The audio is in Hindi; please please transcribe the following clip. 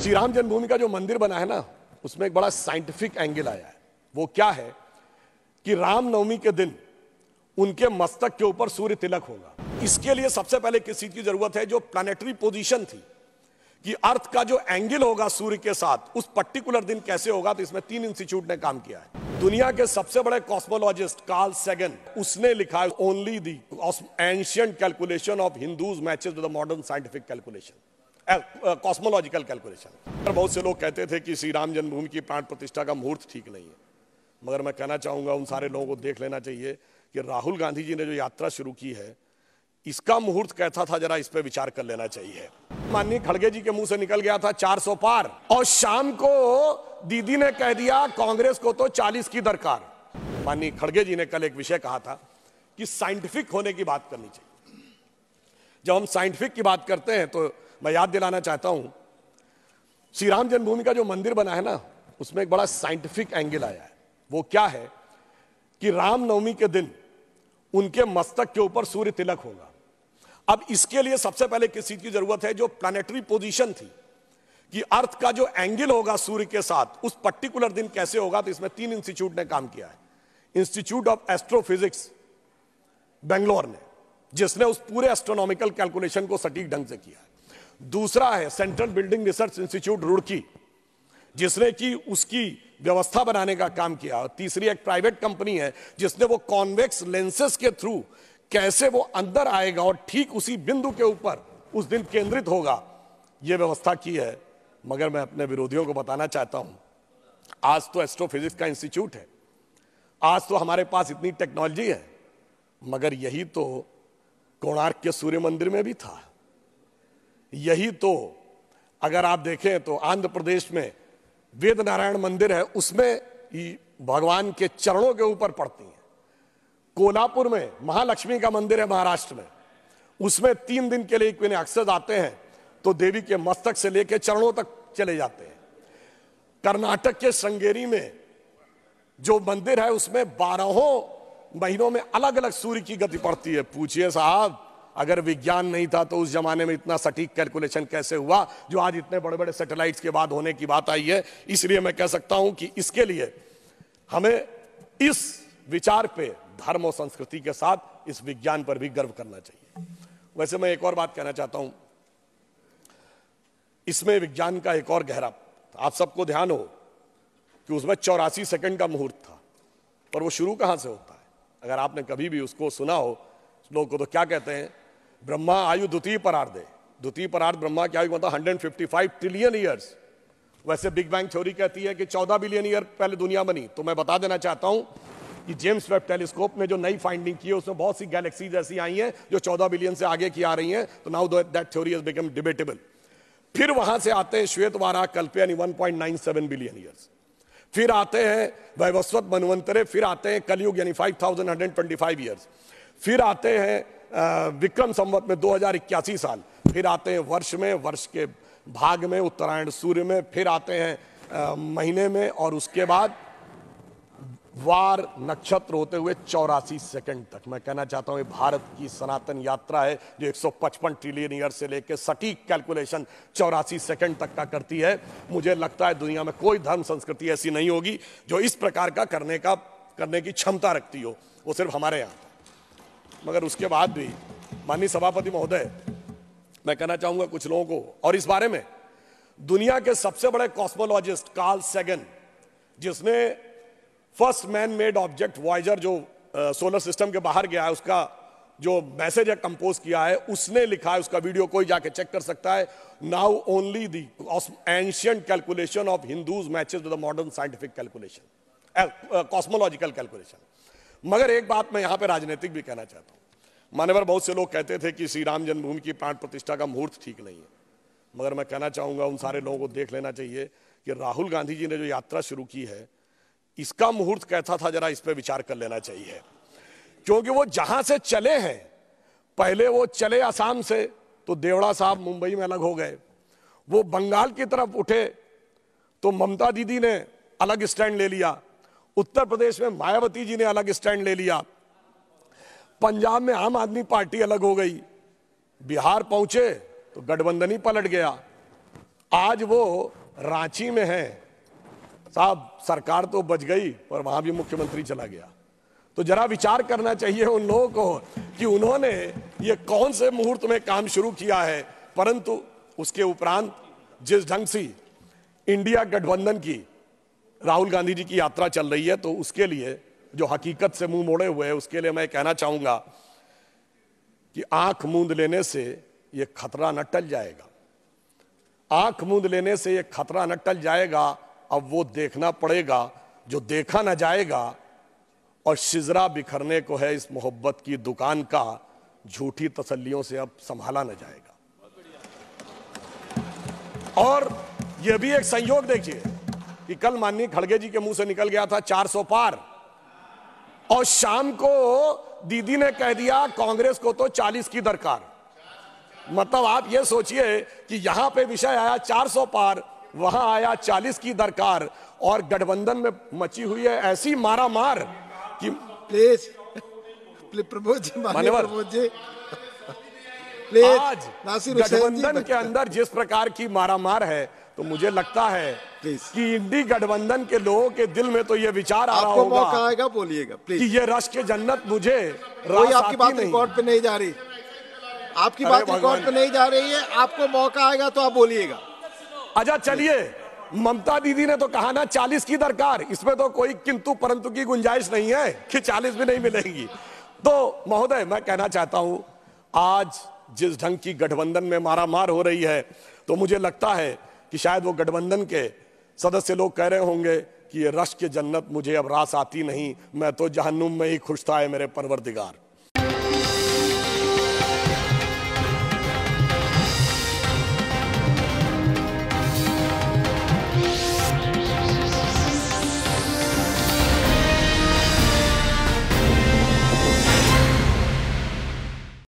श्री राम जन्मभूमि का जो मंदिर बना है ना, उसमें एक बड़ा साइंटिफिक एंगल आया है। वो क्या है कि रामनवमी के दिन उनके मस्तक के ऊपर सूर्य तिलक होगा। इसके लिए सबसे पहले किस चीज की जरूरत है? जो प्लैनेटरी पोजीशन थी कि अर्थ का जो एंगल होगा सूर्य के साथ, उस पर्टिकुलर दिन कैसे होगा। तो इसमें 3 इंस्टीट्यूट ने काम किया है। दुनिया के सबसे बड़े कॉस्मोलॉजिस्ट कार्ल सैगन, उसने लिखा है only the ancient calculation of Hindus matches with the modern scientific calculation, cosmological calculation. बहुत से लोग कहते थे कि श्री राम जन्मभूमि की प्राण प्रतिष्ठा का मुहूर्त ठीक नहीं है, मगर मैं कहना चाहूंगा उन सारे लोगों को देख लेना चाहिए कि राहुल गांधी जी ने जो यात्रा शुरू की है, इसका मुहूर्त कैसा था, जरा इस पे विचार कर लेना चाहिए। माननीय खड़गे जी के मुंह से निकल गया था 400 पार, और शाम को दीदी ने कह दिया कांग्रेस को तो 40 की दरकार। माननीय खड़गे जी ने कल एक विषय कहा था कि साइंटिफिक होने की बात करनी चाहिए। जब हम साइंटिफिक की बात करते हैं तो मैं याद दिलाना चाहता हूं, श्री राम जन्मभूमि का जो मंदिर बना है ना, उसमें एक बड़ा साइंटिफिक एंगल आया है। वो क्या है कि रामनवमी के दिन उनके मस्तक के ऊपर सूर्य तिलक होगा। अब इसके लिए सबसे पहले किस चीज की जरूरत है? जो प्लैनेटरी पोजीशन थी कि अर्थ का जो एंगल होगा सूर्य के साथ, उस पर्टिकुलर दिन कैसे होगा। तो इसमें 3 इंस्टीट्यूट ने काम किया है। इंस्टीट्यूट ऑफ एस्ट्रोफिजिक्स बेंगलोर ने, जिसने उस पूरे एस्ट्रोनॉमिकल कैलकुलेशन को सटीक ढंग से किया है। दूसरा है central building research institute Roorkee, जिसने कि उसकी व्यवस्था बनाने का काम किया। और तीसरी एक प्राइवेट कंपनी है जिसने वो कॉन्वेक्स लेंसेज के थ्रू कैसे वो अंदर आएगा और ठीक उसी बिंदु के ऊपर उस दिन केंद्रित होगा, ये व्यवस्था की है। मगर मैं अपने विरोधियों को बताना चाहता हूं, आज तो एस्ट्रोफिजिक्स का इंस्टीट्यूट है, आज तो हमारे पास इतनी टेक्नोलॉजी है, मगर यही तो कोणार्क के सूर्य मंदिर में भी था। यही तो अगर आप देखें तो आंध्र प्रदेश में वेद नारायण मंदिर है, उसमें ही भगवान के चरणों के ऊपर पड़ती हैं। कोल्हापुर में महालक्ष्मी का मंदिर है महाराष्ट्र में, उसमें 3 दिन के लिए इक्विनॉक्सेस आते हैं तो देवी के मस्तक से लेकर चरणों तक चले जाते हैं। कर्नाटक के श्रृंगेरी में जो मंदिर है, उसमें 12 महीनों में अलग अलग सूर्य की गति पड़ती है। पूछिए साहब, अगर विज्ञान नहीं था तो उस जमाने में इतना सटीक कैलकुलेशन कैसे हुआ, जो आज इतने बड़े बड़े सैटेलाइट्स के बाद होने की बात आई है। इसलिए मैं कह सकता हूं कि इसके लिए हमें इस विचार पे धर्म और संस्कृति के साथ इस विज्ञान पर भी गर्व करना चाहिए। वैसे मैं एक और बात कहना चाहता हूं, इसमें विज्ञान का एक और गहरा, आप सबको ध्यान हो कि उसमें 84 सेकंड का मुहूर्त था, पर वो शुरू कहां से होता है? अगर आपने कभी भी उसको सुना हो, लोग को तो क्या कहते हैं, ब्रह्मा आयु द्वितीय परार्धे। द्वितीय परार्ध ब्रह्मा की आयु मतलब 155 ट्रिलियन ईयर्स। वैसे बिग बैंग थ्योरी कहती है कि 14 बिलियन ईयर पहले दुनिया बनी। तो मैं बता देना चाहता हूं कि जेम्स वेब टेलीस्कोप ने जो नई फाइंडिंग की है, उसमें बहुत सी गैलेक्सीज ऐसी आई हैं जो 14 बिलियन से आगे की आ रही हैं। तो now that theory has become debatable. फिर वहां से आते हैं श्वेत वारा कल्प यानी 1.97 बिलियन ईयर्स। फिर आते हैं वैवस्वत मनवंतरे, फिर आते हैं कलयुग यानी 5125 ईयर्स। फिर आते हैं विक्रम संवत में 2081 साल। फिर आते हैं वर्ष में, वर्ष के भाग में, उत्तरायण सूर्य में। फिर आते हैं महीने में, और उसके बाद वार नक्षत्र होते हुए 84 सेकंड तक। मैं कहना चाहता हूं ये भारत की सनातन यात्रा है जो 155 ट्रिलियन ईयर से लेकर सटीक कैलकुलेशन 84 सेकंड तक का करती है। मुझे लगता है दुनिया में कोई धर्म संस्कृति ऐसी नहीं होगी जो इस प्रकार का करने की क्षमता रखती हो, वो सिर्फ हमारे यहाँ। मगर उसके बाद भी माननीय सभापति महोदय, मैं कहना चाहूंगा कुछ लोगों को, और इस बारे में दुनिया के सबसे बड़े कॉस्मोलॉजिस्ट कार्ल सैगन, जिसने first man made object Voyager जो सोलर सिस्टम के बाहर गया है, उसका जो मैसेज है कंपोज किया है, उसने लिखा है, उसका वीडियो कोई जाके चेक कर सकता है। Now only the ancient calculation of Hindus matches with the modern scientific calculation, cosmological calculation. मगर एक बात मैं यहां पे राजनीतिक भी कहना चाहता हूं। मान्यवर बहुत से लोग कहते थे कि श्री राम जन्मभूमि की प्राण प्रतिष्ठा का मुहूर्त ठीक नहीं है, मगर मैं कहना चाहूंगा उन सारे लोगों को देख लेना चाहिए कि राहुल गांधी जी ने जो यात्रा शुरू की है, इसका मुहूर्त कैसा था, जरा इस पे विचार कर लेना चाहिए। क्योंकि वो जहां से चले हैं, पहले वो चले असम से, तो देवड़ा साहब मुंबई में अलग हो गए। वो बंगाल की तरफ उठे तो ममता दीदी ने अलग स्टैंड ले लिया। उत्तर प्रदेश में मायावती जी ने अलग स्टैंड ले लिया। पंजाब में आम आदमी पार्टी अलग हो गई। बिहार पहुंचे तो गठबंधन ही पलट गया। आज वो रांची में है साहब, सरकार तो बच गई पर वहां भी मुख्यमंत्री चला गया। तो जरा विचार करना चाहिए उन लोगों को कि उन्होंने ये कौन से मुहूर्त में काम शुरू किया है। परंतु उसके उपरांत जिस ढंग से इंडिया गठबंधन की राहुल गांधी जी की यात्रा चल रही है, तो उसके लिए जो हकीकत से मुंह मोड़े हुए हैं, उसके लिए मैं कहना चाहूंगा कि आंख मूंद लेने से ये खतरा न टल जाएगा। आंख मूंद लेने से ये खतरा न टल जाएगा। अब वो देखना पड़ेगा जो देखा न जाएगा, और शिजरा बिखरने को है इस मोहब्बत की दुकान का, झूठी तसल्लियों से अब संभाला न जाएगा। और यह भी एक संयोग देखिए कि कल माननीय खड़गे जी के मुंह से निकल गया था 400 पार, और शाम को दीदी ने कह दिया कांग्रेस को तो 40 की दरकार। मतलब आप ये सोचिए कि यहां पे विषय आया 400 पार, वहां आया 40 की दरकार, और गठबंधन में मची हुई है ऐसी मारामार कि प्लीज प्रमोद जी, प्रमोद जी आज गठबंधन के अंदर जिस प्रकार की मारामार है, तो मुझे लगता है कि इंडी गठबंधन के लोगों के दिल में तो ये विचार आ रहा होगा, मौका आएगा बोलिएगा प्लीज, कि ये रश के जन्नत मुझे कोई आपकी बात रिकॉर्ड पे नहीं जा रही, आपकी बात रिकॉर्ड पे नहीं जा रही है, आपको मौका आएगा तो आप बोलिएगा। अच्छा चलिए, ममता दीदी ने तो कहा ना 40 की दरकार, इसमें तो कोई किंतु परंतु की गुंजाइश नहीं है कि 40 भी नहीं मिलेंगी। तो महोदय, मैं कहना चाहता हूं आज जिस ढंग की गठबंधन में मारामार हो रही है, तो मुझे लगता है कि शायद वो गठबंधन के सदस्य लोग कह रहे होंगे कि ये रश के जन्नत मुझे अब रास आती नहीं, मैं तो जहन्नुम में ही खुश था है मेरे परवरदिगार।